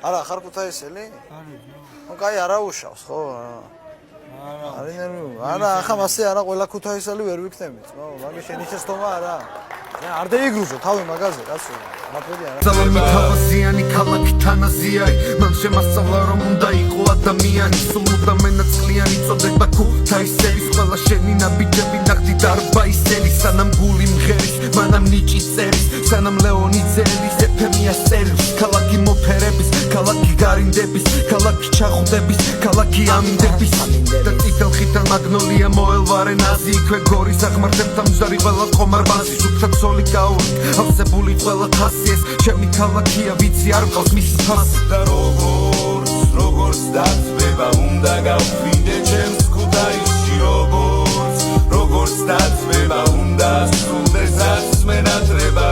არა ხარ ქუთაისელი? არის ნუ კაი არა უშავს ხო? არის ნერვი. არა ახლა მასე არა ყველა ქუთაისელი ვერ ვიქნებით. ხო, მაგის შენიშნობა არა. არ დაიგრუზო თავი მაგაზე, კაცო. ნაფერი არა. ზალამი თავაზიანი ქალაქი თანაზიაი მან შემასწავლა რომ უნდა იყო ადამიანი სულ უნდა მენაცლიანი წოდება ქუთაისელის ყველა შენი ნაბიჯები ნახდი დარბაისელი სანამ გული მღერის მანამ ნიჭი წერის სანამ ლეონი წერის ეფემია წერის ქალაქი მოფერების ქალაქი გარინდების ქალაქი ჩახუდების ქალაქი ამინდების და წითელ ხითან მაგნოლია მოელვარენ აზი იქვე გორის აღმართებთან მზარი ყველა ხომარბაზი სუფთა ცოლი გაური ავსებული ყველა თასი ეს ჩემი ქალაქია ვიცი არ მყავს მის ფასი და როგორც დაწვება უნდა გავხვიდე ჩემს ქუთაისში როგორც დაწვება უნდა სრულდეს დასმენათრება